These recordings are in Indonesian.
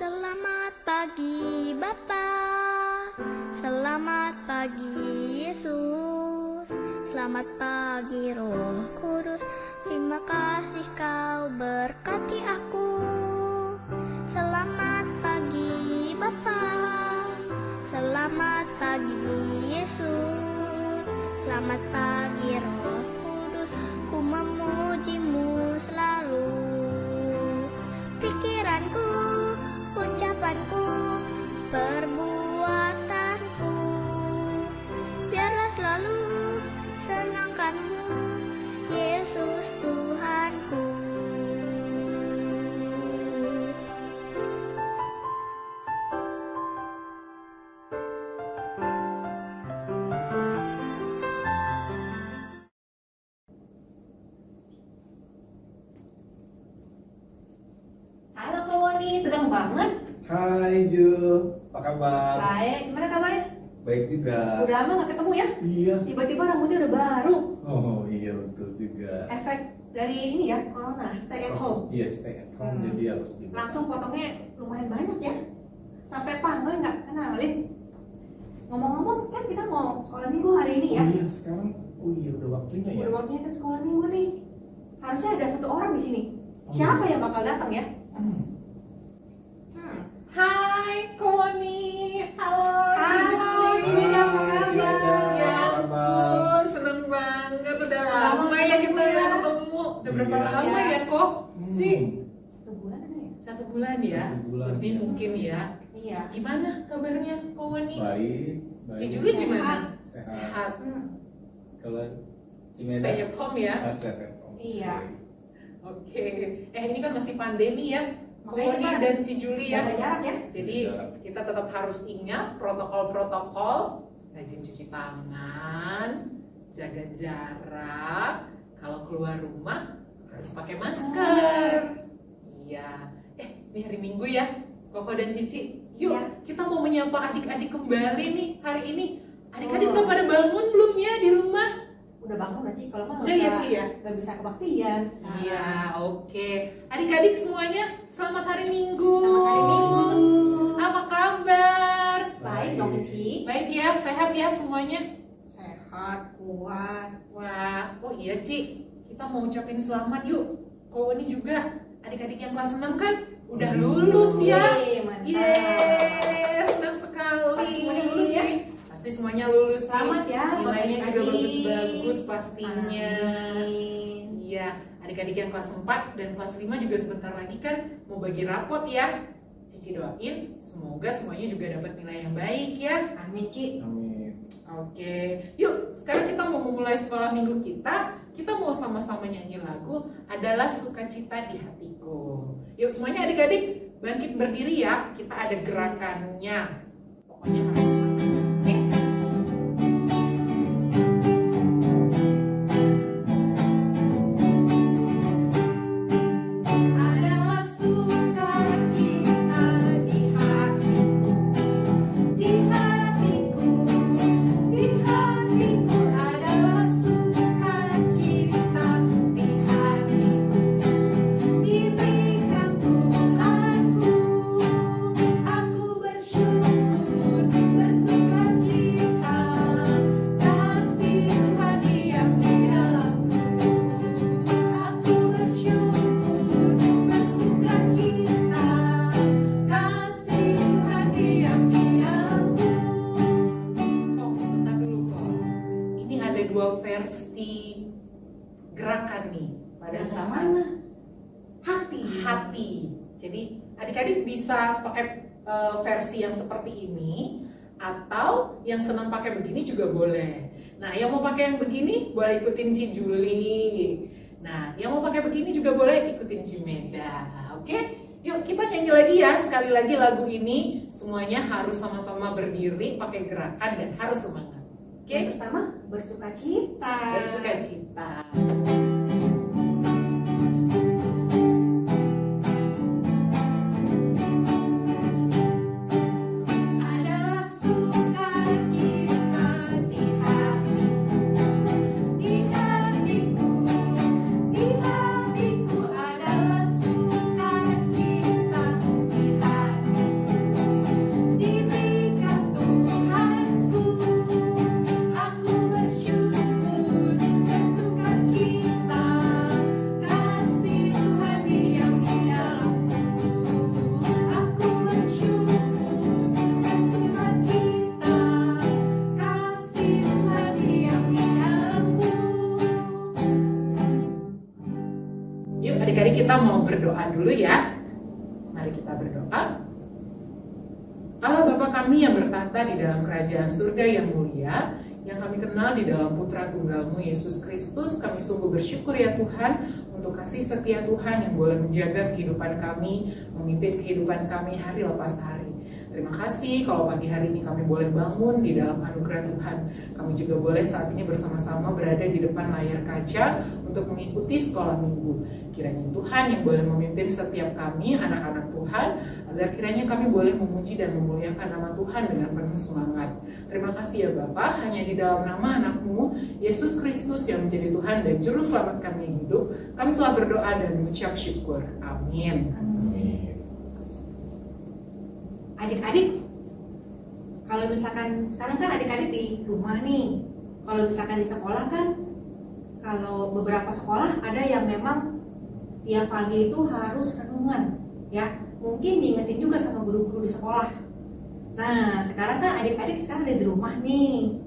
Selamat pagi Bapa, selamat pagi Yesus, selamat pagi Roh Kudus. Terima kasih kau berkati aku. Selamat pagi Bapa, selamat pagi Yesus, selamat pagi Roh Kudus. Ku memujimu selalu. Pikiranku, ucapanku, perbuatanku, biarlah selalu senangkanmu, Yesus Tuhanku. Halo Kak Woni, tegang banget. Hai Ju, apa kabar? Baik, gimana kabarnya? Baik juga. Udah lama gak ketemu ya? Iya. Tiba-tiba rambutnya udah baru. Oh iya betul juga. Efek dari ini ya, corona, stay at home. Iya stay at home, jadi harus di. Langsung potongnya lumayan banyak ya. Sampai panggil nggak kenalin. Ngomong-ngomong, kan kita mau sekolah minggu hari ini ya. Iya sekarang, oh iya udah waktunya ya. Udah waktunya ke sekolah minggu nih. Harusnya ada satu orang di sini. Oh, Siapa iya. yang bakal datang ya? Hai Koni, halo. Halo, Cimeda, apa kabar? Ya Apa kabar? ampun, seneng banget udah lama ya kita ya ketemu. Udah berapa Iya. lama ya kok? Sih, 1 bulan ada ya? 1 bulan ya, 1 bulan, lebih ya. mungkin ya. Iya. Gimana kabarnya Koni? Baik. Ci Juli gimana? Sehat. Sehat. Kalau Cimeda? Stay at home ya. Stay at home. Iya. Oke. Ini kan masih pandemi ya. Makanya Koni kita dan Ci Juli ya. jaga jarak ya. Jadi kita tetap harus ingat protokol-protokol, rajin cuci tangan, jaga jarak, kalau keluar rumah harus pakai masker. Iya. Ini hari Minggu ya, Koko dan Cici. Yuk, Iya. kita mau menyapa adik-adik kembali nih hari ini. Adik-adik Oh. udah pada bangun belum ya di rumah? Udah bangun aja kalau mah Udah ya, Ci ya? nggak bisa kebaktian sekarang. Iya, oke. Adik-adik semuanya, selamat hari Minggu. Selamat hari Minggu. Apa kabar? Baik dong Ci. Baik ya, sehat ya semuanya. Sehat, kuat. Wah, oh iya Ci, kita mau ucapin selamat yuk. Kau ini juga, adik-adik yang kelas 6 kan udah lulus ya. Yeay, mantap. Yeay, senang sekali. Pasti semuanya lulus ya? Pasti semuanya lulus. Ci. Selamat ya buat Nilainya juga adik-adik. bagus-bagus pastinya. Amin. Iya, adik-adik yang kelas 4 dan kelas 5 juga sebentar lagi kan mau bagi rapot ya. Cici doain semoga semuanya juga dapat nilai yang baik ya. Amin Ci. Amin. Oke, yuk sekarang kita mau memulai sekolah minggu kita. Kita mau sama-sama nyanyi lagu Adalah Sukacita di Hatiku. Yuk semuanya adik-adik bangkit berdiri ya. Kita ada gerakannya. Pokoknya harus semangat. Oke? Adalah sukacita di hatiku, di hatiku, di hatiku adalah sukacita di hatiku, diberikan Tuhanku, aku bersyukur, bersukacita, kasih Tuhan diam di dalamku, aku bersyukur, bersukacita, kasih Tuhan diam di dalamku. Kok sebentar dulu kok. Ini ada 2 versi gerakan nih pada Yang saat mana? Hati. hati. Jadi adik-adik bisa pakai versi yang seperti ini atau yang senang pakai begini juga boleh. Nah, yang mau pakai yang begini boleh ikutin Ci Juli. Nah, yang mau pakai begini juga boleh ikutin Cimeda. Oke? Yuk kita nyanyi lagi ya. Sekali lagi lagu ini semuanya harus sama-sama berdiri pakai gerakan dan harus semangat. Oke? Yang pertama bersukacita. Bersukacita. Adalah sukacita di hatiku, di hatiku, di hatiku adalah sukacita di hatiku. kita mau berdoa dulu ya. Mari kita berdoa. Allah Bapa kami yang bertahta di dalam kerajaan surga yang mulia, yang kami kenal di dalam Putra Tunggal-Mu Yesus Kristus, kami sungguh bersyukur ya Tuhan untuk kasih setia Tuhan yang boleh menjaga kehidupan kami, memimpin kehidupan kami hari lepas hari. Terima kasih kalau pagi hari ini kami boleh bangun di dalam anugerah Tuhan. Kami juga boleh saat ini bersama-sama berada di depan layar kaca untuk mengikuti sekolah minggu. Kiranya Tuhan yang boleh memimpin setiap kami, anak-anak Tuhan, agar kiranya kami boleh memuji dan memuliakan nama Tuhan dengan penuh semangat. Terima kasih ya Bapa, hanya di dalam nama anak-Mu, Yesus Kristus yang menjadi Tuhan dan Juru Selamat kami hidup, kami telah berdoa dan mengucap syukur. Amin. Adik-adik, kalau misalkan sekarang kan adik-adik di rumah nih, kalau misalkan di sekolah kan, kalau beberapa sekolah ada yang memang tiap pagi itu harus renungan, ya mungkin diingetin juga sama guru-guru di sekolah. Nah sekarang kan adik-adik sekarang ada di rumah nih,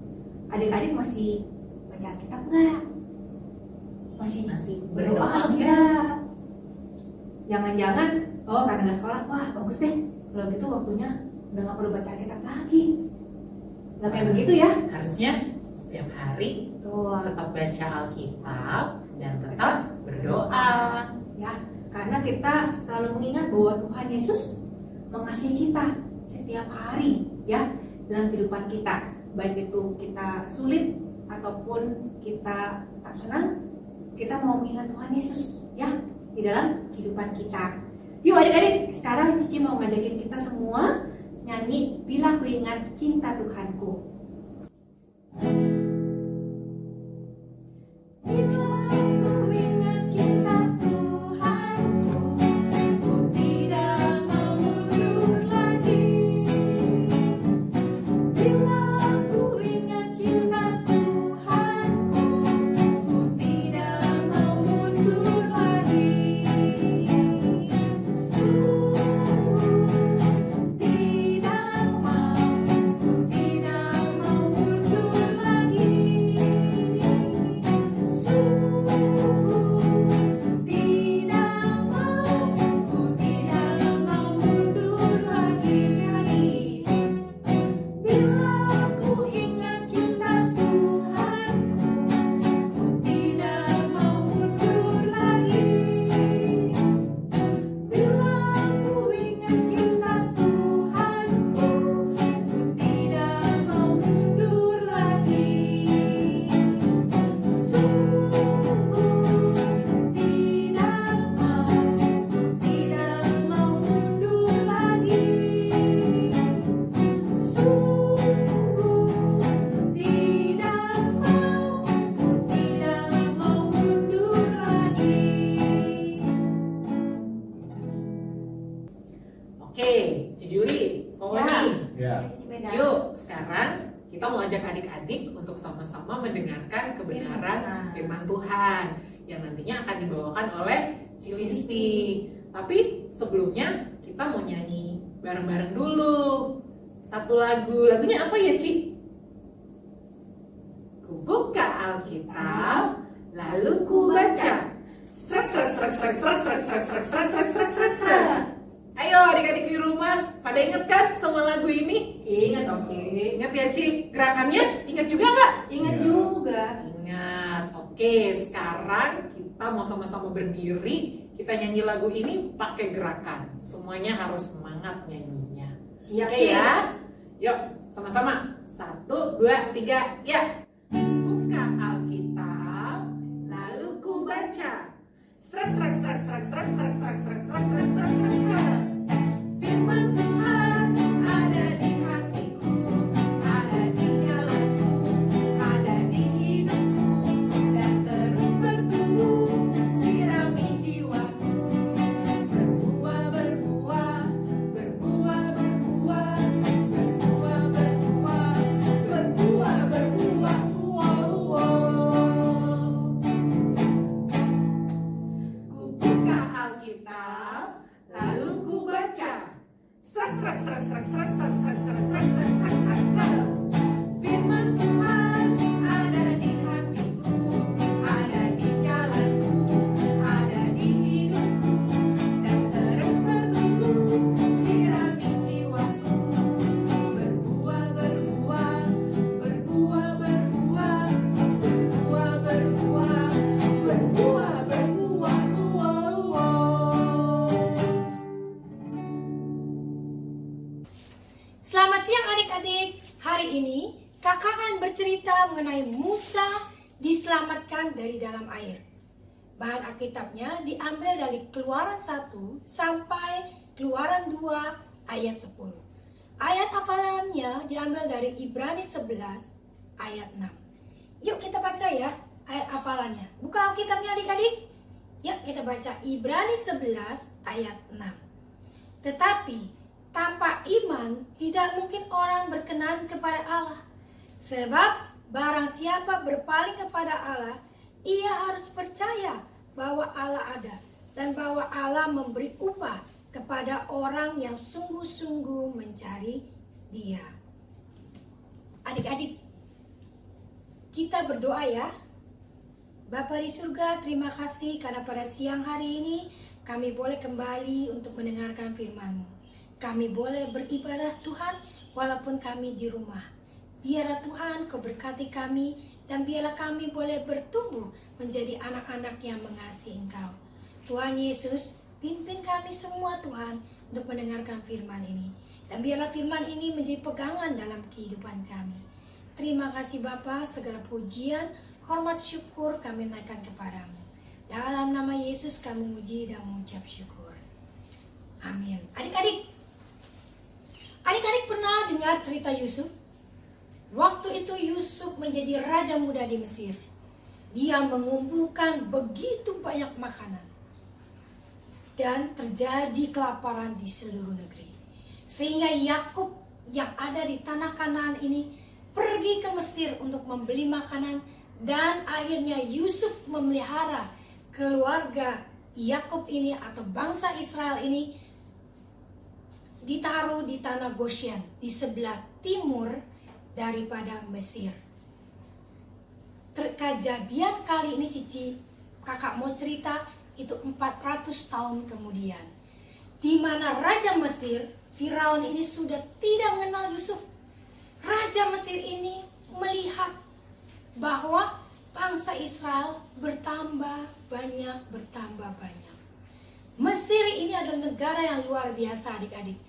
adik-adik masih baca Alkitab nggak? Masih berdoa nggak? Jangan-jangan, oh karena nggak sekolah, wah bagus deh. Kalau gitu waktunya udah gak perlu baca Alkitab lagi. Gak kayak begitu ya? Harusnya setiap hari tetap baca Alkitab dan tetap berdoa. Ya, karena kita selalu mengingat bahwa Tuhan Yesus mengasihi kita setiap hari ya dalam kehidupan kita. Baik itu kita sulit ataupun kita tak senang, kita mau mengingat Tuhan Yesus ya di dalam kehidupan kita. Yuk adik-adik, sekarang Cici mau ngajakin kita semua nyanyi Bila Ku Ingat Cinta Tuhanku. Bila ku ingat cinta Tuhanku, ku tidak mau mundur lagi. Bila ku ingat cinta Tuhanku, ku tidak mau mundur lagi. Oke, Cijuli, Omoni. Ya. Yuk, sekarang kita mau ajak adik-adik untuk sama-sama mendengarkan kebenaran firman Tuhan yang nantinya akan dibawakan oleh Cilisti. Tapi sebelumnya kita mau nyanyi bareng-bareng dulu. Satu lagu, lagunya apa ya, Ci? Ku buka Alkitab, lalu ku baca. Srek srek srek srek srek srek srek srek srek srek srek srek srek. Ayo adik-adik di rumah, pada inget kan sama lagu ini? Ingat, oke. Ingat ya Ci, gerakannya ingat juga nggak? Ingat Iya. juga. Ingat. Oke, sekarang kita mau sama-sama berdiri, kita nyanyi lagu ini pakai gerakan. Semuanya harus semangat nyanyinya. Siap, Oke Ci. ya? Yuk, sama-sama. 1, 2, 3, ya. Buka Alkitab, lalu ku baca. Srek srek srek srek srek srek srek srek srek srek srek srek srek. Firman Tuhan ada di hatiku, ada di jalanku, ada di hidupku, dan terus bertumbuh, sirami jiwaku. Berbuah, berbuah, berbuah, berbuah, berbuah, berbuah, berbuah, berbuah, wow, wow. Ku buka Alkitab, lalu ku baca. Srek srek srek srek srek srek srek srek srek srek srek srek srek. Firman Tuhan ada di hatiku, ada di jalanku, ada di hidupku, mengenai Musa diselamatkan dari dalam air. Bahan Alkitabnya diambil dari Keluaran 1 sampai Keluaran 2 ayat 10. Ayat hafalannya diambil dari Ibrani 11 ayat 6. Yuk kita baca ya ayat hafalannya. Buka Alkitabnya adik-adik. Yuk kita baca Ibrani 11 ayat 6. Tetapi tanpa iman tidak mungkin orang berkenan kepada Allah. Sebab barang siapa berpaling kepada Allah, ia harus percaya bahwa Allah ada dan bahwa Allah memberi upah kepada orang yang sungguh-sungguh mencari Dia. Adik-adik, kita berdoa ya. Bapa di surga, terima kasih karena pada siang hari ini kami boleh kembali untuk mendengarkan firman-Mu. Kami boleh beribadah Tuhan walaupun kami di rumah. Biarlah Tuhan Kau berkati kami dan biarlah kami boleh bertumbuh menjadi anak-anak yang mengasihi Engkau. Tuhan Yesus, pimpin kami semua Tuhan untuk mendengarkan firman ini. Dan biarlah firman ini menjadi pegangan dalam kehidupan kami. Terima kasih Bapa, segala pujian, hormat, syukur kami naikkan kepadamu. Dalam nama Yesus kami muji dan mengucap syukur. Amin. Adik-adik pernah dengar cerita Yusuf? Waktu itu Yusuf menjadi raja muda di Mesir. Dia mengumpulkan begitu banyak makanan. Dan terjadi kelaparan di seluruh negeri. Sehingga Yakub yang ada di tanah Kanaan ini pergi ke Mesir untuk membeli makanan. Dan akhirnya Yusuf memelihara keluarga Yakub ini atau bangsa Israel ini ditaruh di tanah Goshen di sebelah timur daripada Mesir. Kejadian kali ini Cici kakak mau cerita itu 400 tahun kemudian, di mana Raja Mesir Firaun ini sudah tidak mengenal Yusuf. Raja Mesir ini melihat bahwa bangsa Israel bertambah banyak. Mesir ini adalah negara yang luar biasa adik-adik.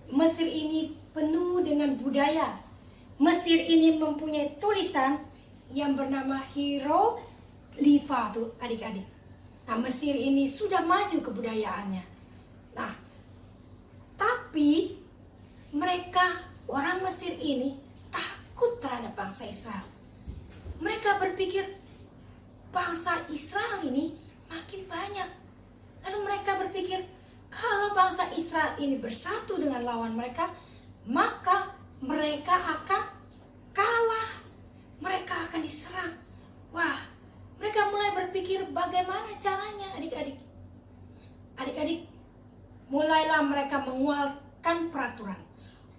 Mesir ini penuh dengan budaya. Mesir ini mempunyai tulisan yang bernama hieroglifa tuh adik-adik. Nah, Mesir ini sudah maju kebudayaannya. Nah, tapi mereka orang Mesir ini takut terhadap bangsa Israel. Mereka berpikir bangsa Israel ini makin banyak. Lalu mereka berpikir kalau bangsa Israel ini bersatu dengan lawan mereka, maka mereka akan kalah. Mereka akan diserang. Wah, mereka mulai berpikir bagaimana caranya adik-adik. Adik-adik, mulailah mereka mengeluarkan peraturan.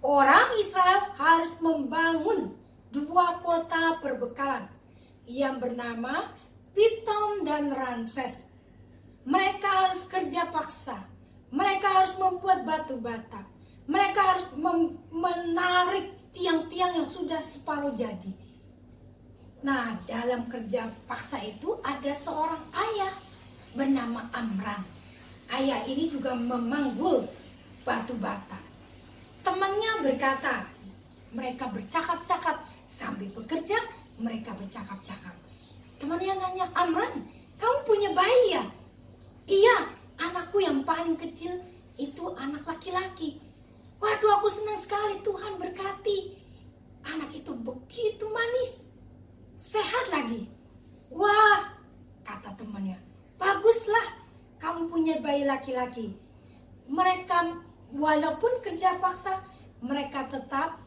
Orang Israel harus membangun 2 kota perbekalan yang bernama Pitom dan Ramses. Mereka harus kerja paksa. Mereka harus membuat batu bata. Mereka harus menarik tiang-tiang yang sudah separuh jadi. Nah, dalam kerja paksa itu ada seorang ayah bernama Amram. Ayah ini juga memanggul batu bata. Temannya berkata, mereka bercakap-cakap sambil bekerja, mereka bercakap-cakap. Temannya nanya, Amram, kamu punya bayi ya? Iya, anakku yang paling kecil itu anak laki-laki. Waduh, aku senang sekali, Tuhan berkati. Anak itu begitu manis, sehat lagi. Wah, kata temannya, baguslah kamu punya bayi laki-laki. Mereka walaupun kerja paksa, mereka tetap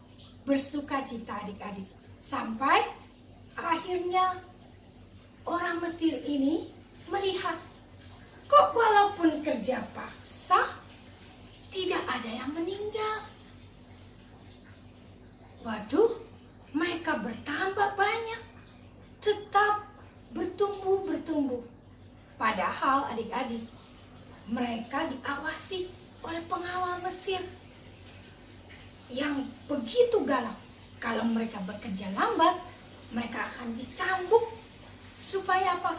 bersuka cita adik-adik. Sampai akhirnya orang Mesir ini melihat, kok walaupun kerja paksa tidak ada yang meninggal. Waduh, mereka bertambah banyak, tetap bertumbuh. Padahal adik-adik, mereka diawasi oleh pengawal Mesir yang begitu galak. Kalau mereka bekerja lambat, mereka akan dicambuk. Supaya apa?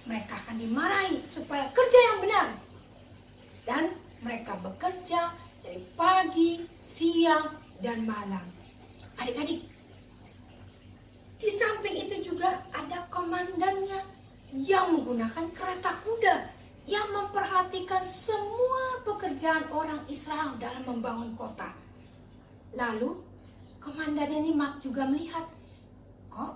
Mereka akan dimarahi supaya kerja yang benar. Dan mereka bekerja dari pagi, siang, dan malam. Adik-adik, komandannya yang menggunakan kereta kuda yang memperhatikan semua pekerjaan orang Israel dalam membangun kota. Lalu komandan ini juga melihat, kok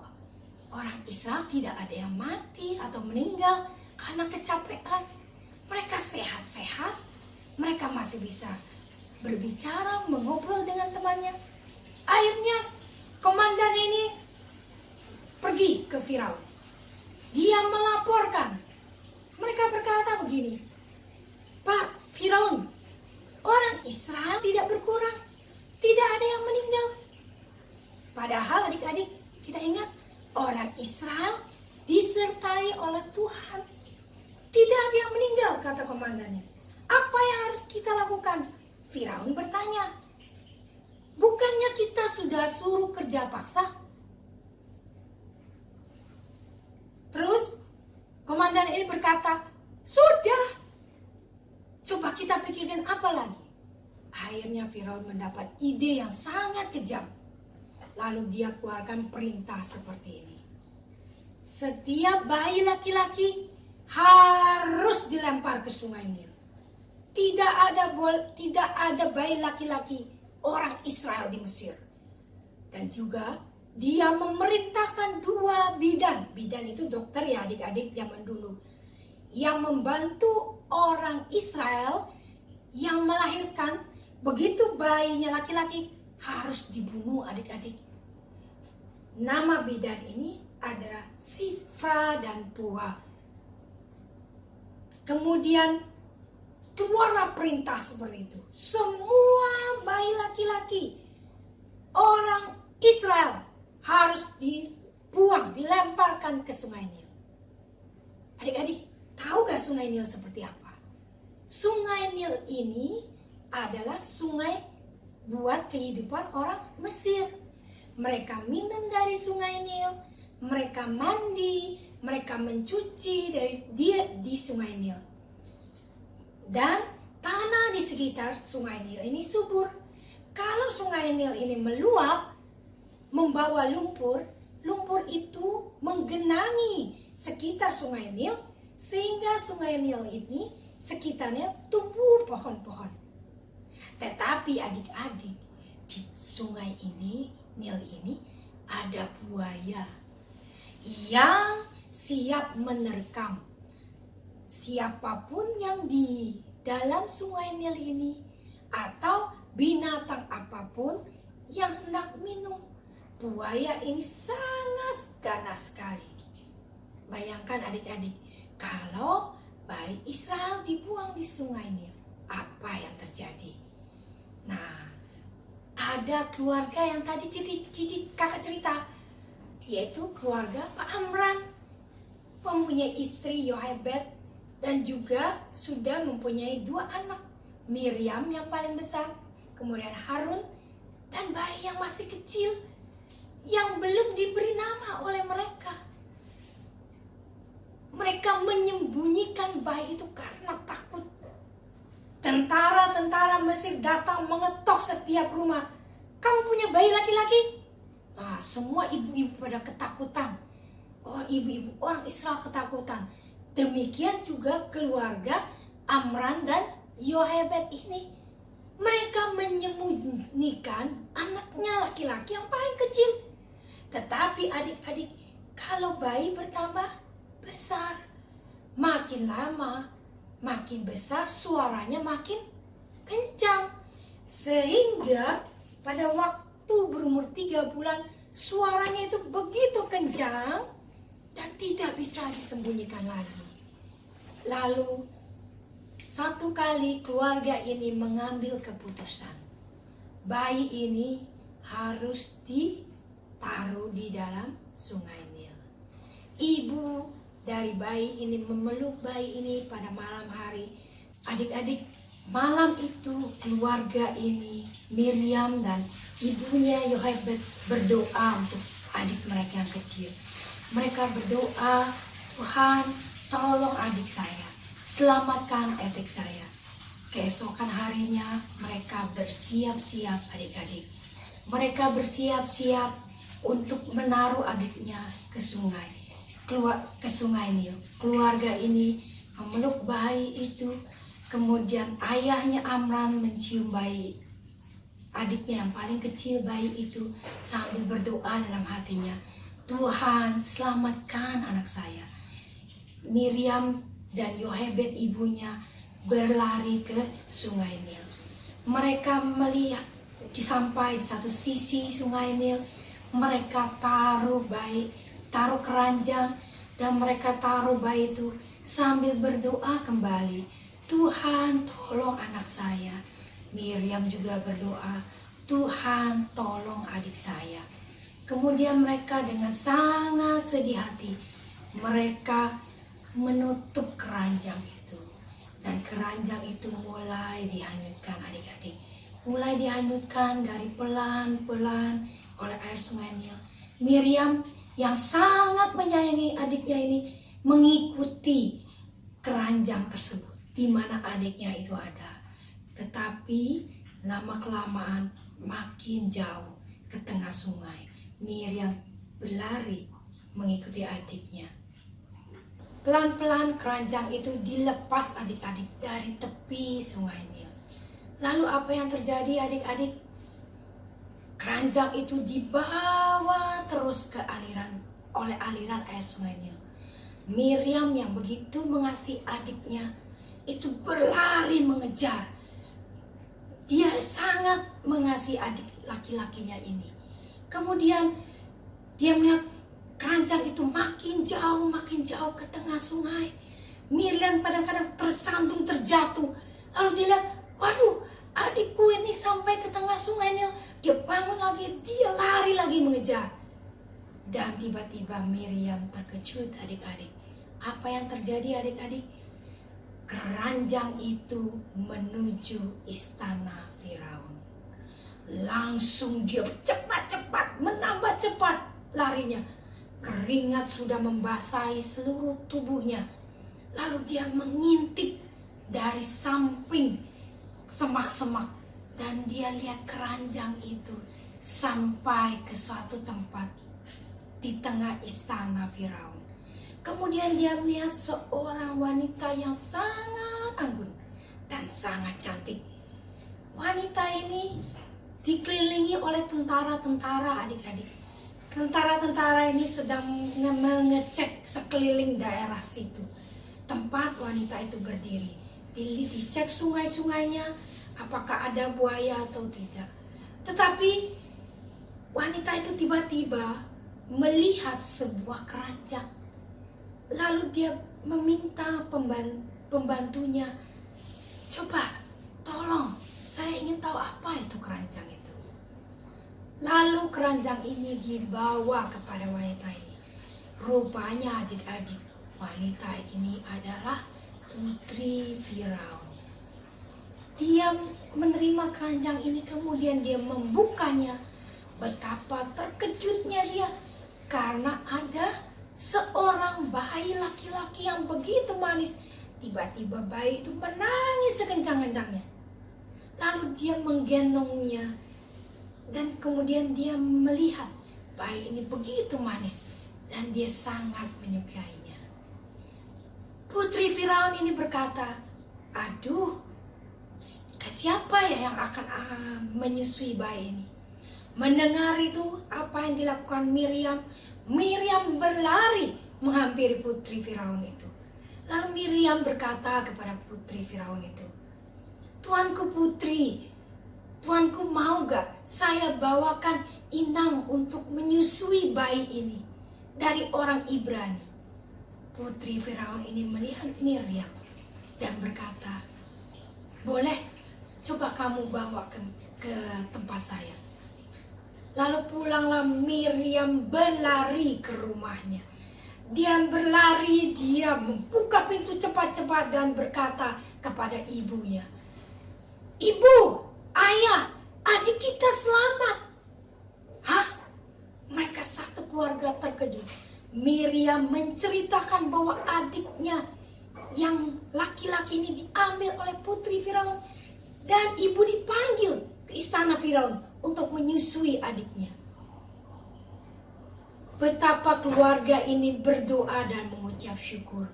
orang Israel tidak ada yang mati atau meninggal karena kecapean. Mereka sehat-sehat, mereka masih bisa berbicara, mengobrol dengan temannya. Akhirnya komandan ini pergi ke Firaun. Dia melaporkan. Mereka berkata begini, Pak Firaun, orang Israel tidak berkurang, tidak ada yang meninggal. Padahal adik-adik, kita ingat orang Israel disertai oleh Tuhan. Tidak ada yang meninggal, kata komandannya. Apa yang harus kita lakukan? Firaun bertanya, bukannya kita sudah suruh kerja paksa? Terus komandan ini berkata, sudah, coba kita pikirin apa lagi. Akhirnya Firaun mendapat ide yang sangat kejam. Lalu dia keluarkan perintah seperti ini. Setiap bayi laki-laki harus dilempar ke sungai Nil. Tidak ada bayi laki-laki orang Israel di Mesir. Dan juga dia memerintahkan 2 bidan. Bidan itu dokter ya adik-adik zaman dulu. Yang membantu orang Israel yang melahirkan. Begitu bayinya laki-laki harus dibunuh adik-adik. Nama bidan ini adalah Sifra dan Pua. Kemudian keluarlah perintah seperti itu. Semua bayi laki-laki orang Israel harus dibuang, dilemparkan ke sungai Nil. Adik-adik, tahu gak sungai Nil seperti apa? Sungai Nil ini adalah sungai buat kehidupan orang Mesir. Mereka minum dari sungai Nil, mereka mandi, mereka mencuci di sungai Nil. Dan tanah di sekitar sungai Nil ini subur. Kalau sungai Nil ini meluap, membawa lumpur, lumpur itu menggenangi sekitar sungai Nil, sehingga sungai Nil ini sekitarnya tumbuh pohon-pohon. Tetapi adik-adik, di sungai ini, Nil ini, ada buaya yang siap menerkam siapapun yang di dalam sungai Nil ini, atau binatang apapun yang hendak minum. Buaya ini sangat ganas sekali. Bayangkan adik-adik, kalau bayi Israel dibuang di sungai Nil, apa yang terjadi? Nah, ada keluarga yang tadi Cici kakak cerita, yaitu keluarga Pak Amran, mempunyai istri Yohebed dan juga sudah mempunyai 2 anak, Miriam yang paling besar, kemudian Harun, dan bayi yang masih kecil yang belum diberi nama oleh mereka. Mereka menyembunyikan bayi itu karena takut. Tentara-tentara Mesir datang mengetok setiap rumah. Kamu punya bayi laki-laki? Nah, semua ibu-ibu pada ketakutan. Oh, ibu-ibu orang Israel ketakutan. Demikian juga keluarga Amran dan Yohebed ini. Mereka menyembunyikan anaknya laki-laki yang paling kecil. Tetapi adik-adik, kalau bayi bertambah besar, makin lama, makin besar, suaranya makin kencang. Sehingga pada waktu berumur 3 bulan, suaranya itu begitu kencang dan tidak bisa disembunyikan lagi. Lalu, satu kali keluarga ini mengambil keputusan. Bayi ini harus ditaruh di dalam sungai Nil. Ibu dari bayi ini memeluk bayi ini pada malam hari. Adik-adik, malam itu keluarga ini, Miriam dan ibunya Yohebed berdoa untuk adik mereka yang kecil. Mereka berdoa, Tuhan tolong adik saya, selamatkan adik saya. Keesokan harinya mereka bersiap-siap adik-adik. Mereka bersiap-siap untuk menaruh adiknya ke sungai. keluar ke sungai Nil. Keluarga ini memeluk bayi itu, kemudian ayahnya Amram mencium bayi adiknya yang paling kecil bayi itu sambil berdoa dalam hatinya, Tuhan selamatkan anak saya. Miriam dan Yohebed ibunya berlari ke sungai Nil. Mereka melihat sampai di satu sisi sungai Nil, mereka taruh keranjang dan mereka taruh bayi itu sambil berdoa kembali, Tuhan tolong anak saya. Miriam juga berdoa, Tuhan tolong adik saya. Kemudian mereka dengan sangat sedih hati, mereka menutup keranjang itu. Dan keranjang itu mulai dihanyutkan adik-adik. Mulai dihanyutkan dari pelan-pelan oleh air sungai Nil. Miriam yang sangat menyayangi adiknya ini mengikuti keranjang tersebut di mana adiknya itu ada. Tetapi lama-kelamaan makin jauh ke tengah sungai. Miriam berlari mengikuti adiknya. Pelan-pelan keranjang itu dilepas adik-adik dari tepi sungai Nil. Lalu apa yang terjadi adik-adik? Keranjang itu dibawa terus ke oleh aliran air sungai Nil. Miriam yang begitu mengasihi adiknya itu berlari mengejar. Dia sangat mengasihi adik laki-lakinya ini. Kemudian dia melihat keranjang itu makin jauh ke tengah sungai. Miriam kadang-kadang tersandung, terjatuh. Lalu dia lihat, waduh, adikku ini sampai ke tengah sungai Nil. Dia bangun lagi, dia lari lagi mengejar. Dan tiba-tiba Miriam terkejut adik-adik. Apa yang terjadi adik-adik? Keranjang itu menuju istana Firaun. Langsung dia cepat-cepat, menambah cepat larinya. Keringat sudah membasahi seluruh tubuhnya. Lalu dia mengintip dari samping semak-semak. Dan dia lihat keranjang itu sampai ke suatu tempat di tengah istana Firaun. Kemudian dia melihat seorang wanita yang sangat anggun dan sangat cantik. Wanita ini dikelilingi oleh tentara-tentara adik-adik. Tentara-tentara ini sedang mengecek sekeliling daerah situ. Tempat wanita itu berdiri. Dicek sungai-sungainya, apakah ada buaya atau tidak. Tetapi wanita itu tiba-tiba melihat sebuah keranjang. Lalu dia meminta pembantunya, coba tolong, saya ingin tahu apa itu keranjang itu. Lalu keranjang ini dibawa kepada wanita ini. Rupanya adik-adik, wanita ini adalah putri Firaun. Dia menerima keranjang ini, kemudian dia membukanya. Betapa terkejutnya dia, karena ada seorang bayi laki-laki yang begitu manis. Tiba-tiba bayi itu menangis sekencang-kencangnya. Lalu dia menggendongnya. Dan kemudian dia melihat bayi ini begitu manis. Dan dia sangat menyukainya. Putri Firaun ini berkata, aduh, siapa ya yang akan menyusui bayi ini? Mendengar itu apa yang dilakukan Miriam, Miriam berlari menghampiri putri Firaun itu. Lalu Miriam berkata kepada putri Firaun itu, Tuanku putri, Tuanku mau gak saya bawakan inang untuk menyusui bayi ini dari orang Ibrani? Putri Firaun ini melihat Miriam dan berkata, boleh, coba kamu bawa ke tempat saya. Lalu pulanglah Miriam berlari ke rumahnya. Dia berlari, dia membuka pintu cepat-cepat dan berkata kepada ibunya, Ibu, ayah, adik kita selamat. Hah? Mereka satu keluarga terkejut. Miriam menceritakan bahwa adiknya yang laki-laki ini diambil oleh putri Firaun. Dan ibu dipanggil ke istana Firaun untuk menyusui adiknya. betapa keluarga ini berdoa dan mengucap syukur.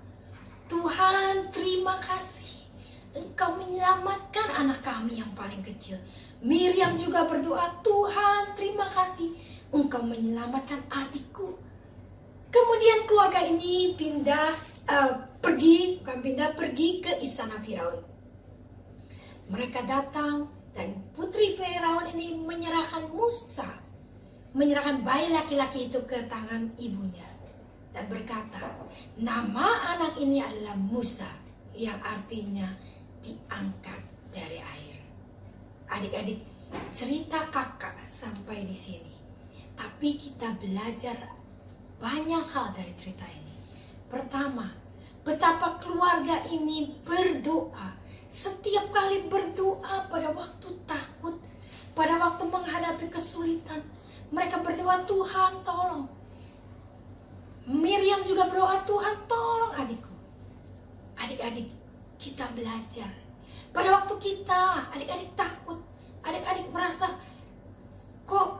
Tuhan, terima kasih. Engkau menyelamatkan anak kami yang paling kecil. Miriam juga berdoa, Tuhan, terima kasih. Engkau menyelamatkan adikku. Kemudian keluarga ini pergi ke istana Firaun. Mereka datang dan putri Firaun ini menyerahkan Musa, menyerahkan bayi laki-laki itu ke tangan ibunya dan berkata, nama anak ini adalah Musa, yang artinya diangkat dari air. Adik-adik, cerita kakak sampai di sini. Tapi kita belajar banyak hal dari cerita ini. Pertama, betapa keluarga ini berdoa. Setiap kali berdoa pada waktu takut, pada waktu menghadapi kesulitan, mereka berdoa, Tuhan tolong. Miriam juga berdoa, Tuhan tolong adikku. Adik-adik, kita belajar. Pada waktu kita, adik-adik takut, adik-adik merasa, kok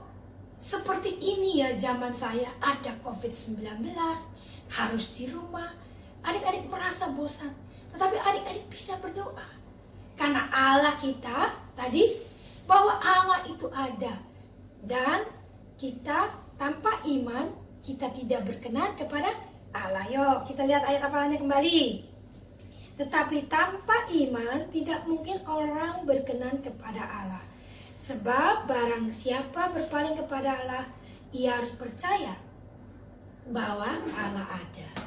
seperti ini ya zaman saya, ada COVID-19, harus di rumah. Adik-adik merasa bosan, tetapi adik-adik bisa berdoa. Karena Allah kita tadi, bahwa Allah itu ada. Dan kita tanpa iman, kita tidak berkenan kepada Allah. Yuk kita lihat ayat hafalannya kembali. Tetapi tanpa iman, tidak mungkin orang berkenan kepada Allah. Sebab barang siapa berpaling kepada Allah, ia harus percaya bahwa Allah ada.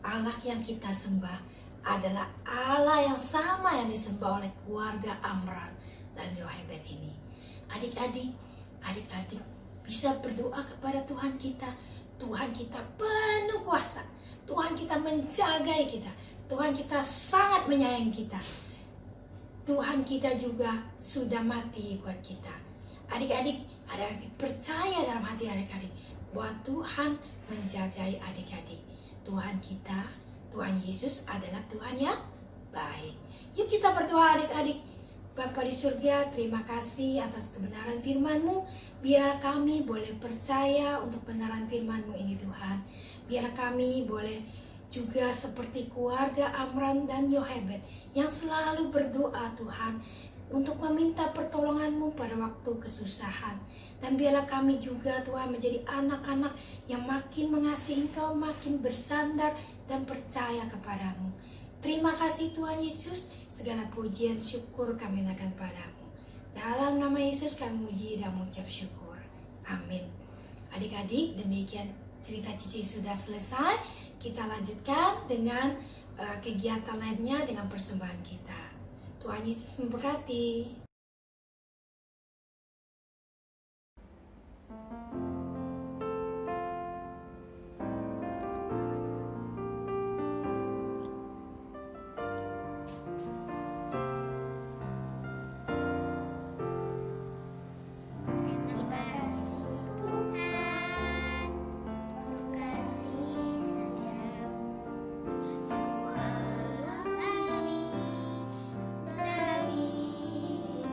Allah yang kita sembah adalah Allah yang sama yang disembah oleh keluarga Amram dan Yohebed ini. Adik-adik bisa berdoa kepada Tuhan kita. Tuhan kita penuh kuasa. Tuhan kita menjagai kita. Tuhan kita sangat menyayangi kita. Tuhan kita juga sudah mati buat kita. Adik-adik percaya dalam hati adik-adik bahwa Tuhan menjagai adik-adik. Tuhan kita, Tuhan Yesus adalah Tuhan yang baik. Yuk kita berdoa adik-adik. Bapa di surga, terima kasih atas kebenaran firman-Mu. Biar kami boleh percaya untuk kebenaran firman-Mu ini Tuhan. Biar kami boleh juga seperti keluarga Amram dan Yohebed yang selalu berdoa Tuhan untuk meminta pertolongan-Mu pada waktu kesusahan. Dan biarlah kami juga Tuhan menjadi anak-anak yang makin mengasihi Engkau, makin bersandar dan percaya kepadamu. Terima kasih Tuhan Yesus, segala pujian syukur kami naikkan padamu. Dalam nama Yesus kami muji dan mengucap syukur. Amin. Adik-adik, demikian cerita Cici sudah selesai. Kita lanjutkan dengan kegiatan lainnya dengan persembahan kita. Tuhan Yesus memberkati. Terima kasih Tuhan untuk kasih setiamu. Engkau Allah kami, saudara kami.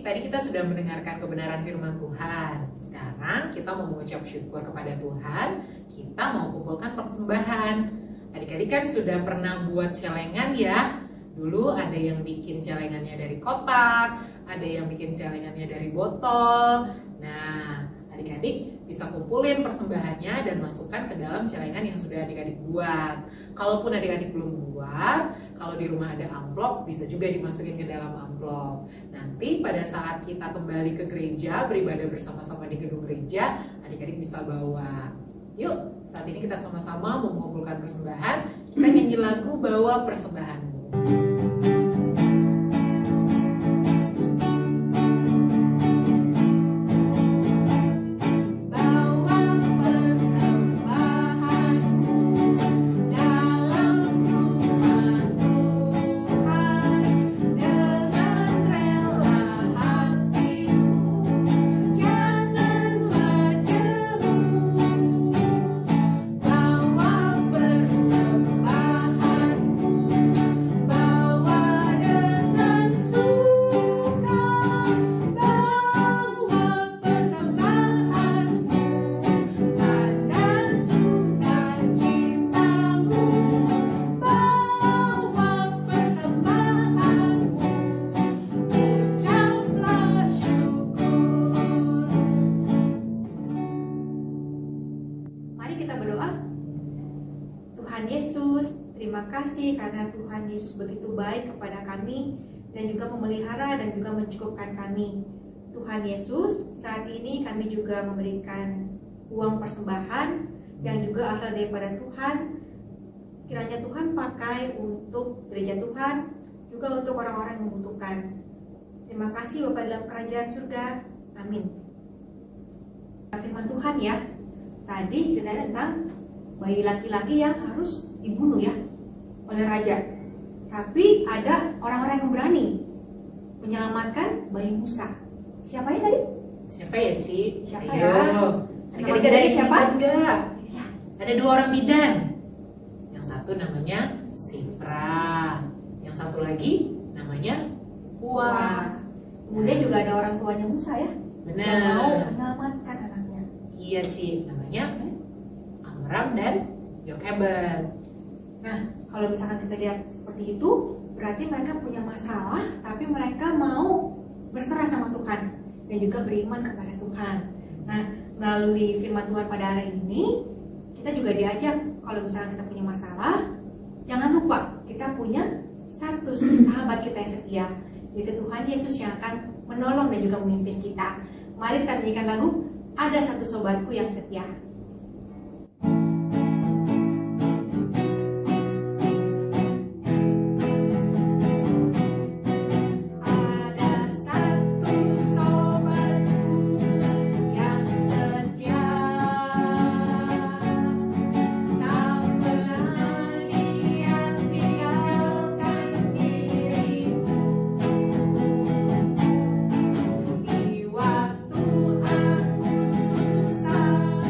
tadi kita sudah mendengarkan kebenaran firman Tuhan. Sekarang kita mau mengucap syukur kepada Tuhan. Kita mau kumpulkan persembahan. Adik-adik kan sudah pernah buat celengan ya. Dulu ada yang bikin celengannya dari kotak, ada yang bikin celengannya dari botol. Nah, adik-adik bisa kumpulin persembahannya dan masukkan ke dalam celengan yang sudah adik-adik buat. Kalaupun adik-adik belum buat, kalau di rumah ada amplop, bisa juga dimasukin ke dalam amplop. Nanti pada saat kita kembali ke gereja, beribadah bersama-sama di gedung gereja, adik-adik bisa bawa. Yuk, saat ini kita sama-sama mengumpulkan persembahan. Kita nyanyi lagu Bawa Persembahanmu. Terima kasih karena Tuhan Yesus begitu baik kepada kami dan juga memelihara dan juga mencukupkan kami. Tuhan Yesus, saat ini kami juga memberikan uang persembahan yang juga asal daripada Tuhan. Kiranya Tuhan pakai untuk gereja Tuhan, juga untuk orang-orang yang membutuhkan. Terima kasih Bapa dalam kerajaan surga. Amin. Firman Tuhan ya. Tadi ceritanya tentang bayi laki-laki yang harus dibunuh ya oleh raja. Tapi ada orang-orang yang berani menyelamatkan bayi Musa. Siapa ya tadi? Siapa ya, Ci? Siapa Ayo. ya? Adik-adik Nama ada bidan siapa? bidan nggak? Ya. Ada 2 orang bidan. Yang satu namanya Sifra. Yang satu lagi namanya Puah. Kemudian juga ada orang tuanya Musa ya. Yang mau Benar. menyelamatkan anaknya. Iya, Ci. Namanya Amram dan Yokebed. Nah, kalau misalkan kita lihat seperti itu, berarti mereka punya masalah, tapi mereka mau berserah sama Tuhan dan juga beriman kepada Tuhan. Nah, melalui firman Tuhan pada hari ini, kita juga diajak kalau misalkan kita punya masalah, jangan lupa kita punya satu sahabat kita yang setia, yaitu Tuhan Yesus yang akan menolong dan juga memimpin kita. Mari kita nyanyikan lagu Ada Satu Sobatku Yang Setia. Di waktu aku susah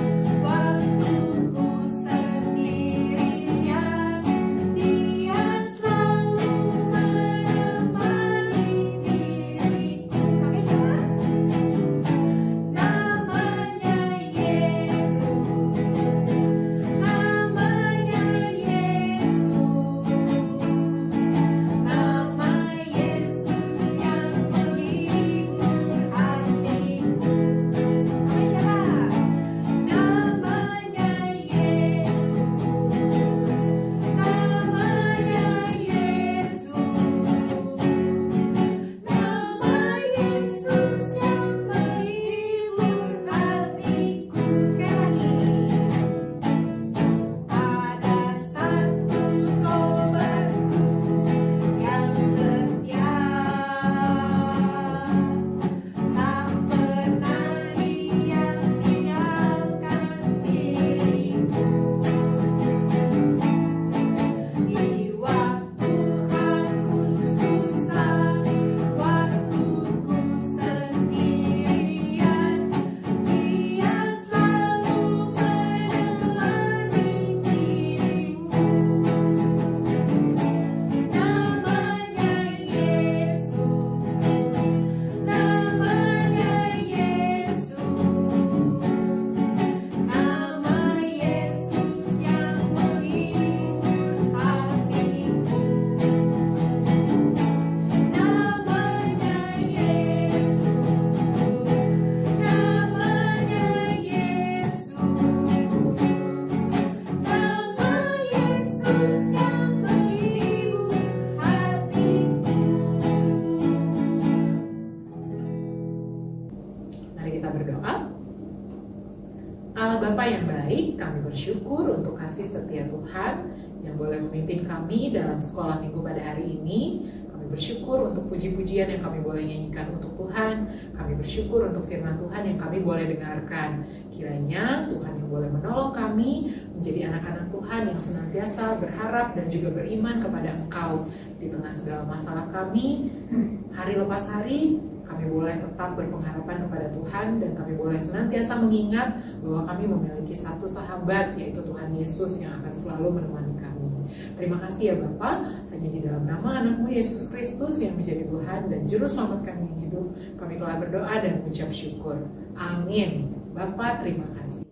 Allah Bapa yang baik, kami bersyukur untuk kasih setia Tuhan yang boleh memimpin kami dalam sekolah minggu pada hari ini. Kami bersyukur untuk puji-pujian yang kami boleh nyanyikan untuk Tuhan. Kami bersyukur untuk firman Tuhan yang kami boleh dengarkan. Kiranya Tuhan yang boleh menolong kami menjadi anak-anak Tuhan yang senantiasa berharap dan juga beriman kepada Engkau di tengah segala masalah kami. Hari lepas hari kami boleh tetap berpengharapan kepada Tuhan dan kami boleh senantiasa mengingat bahwa kami memiliki satu sahabat, yaitu Tuhan Yesus yang akan selalu menemani kami. Terima kasih ya Bapa, hanya di dalam nama anakmu Yesus Kristus yang menjadi Tuhan dan Juru Selamat kami yang hidup, kami telah berdoa dan mengucap syukur. Amin. Bapa, terima kasih.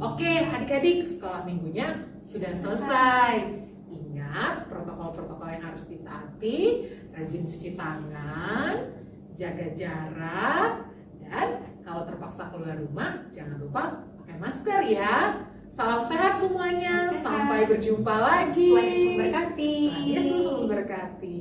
Oke, adik-adik, sekolah minggunya sudah selesai. Ingat protokol-protokol yang harus ditaati, rajin cuci tangan, jaga jarak, dan kalau terpaksa keluar rumah, jangan lupa pakai masker ya. Salam sehat semuanya, Sehat. sampai berjumpa lagi. Tuhan Yesus memberkati. Tuhan Yesus memberkati.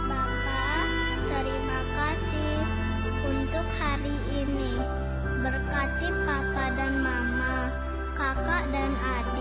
Bapak, terima kasih untuk hari ini. Berkati Papa dan Mama, kakak dan adik.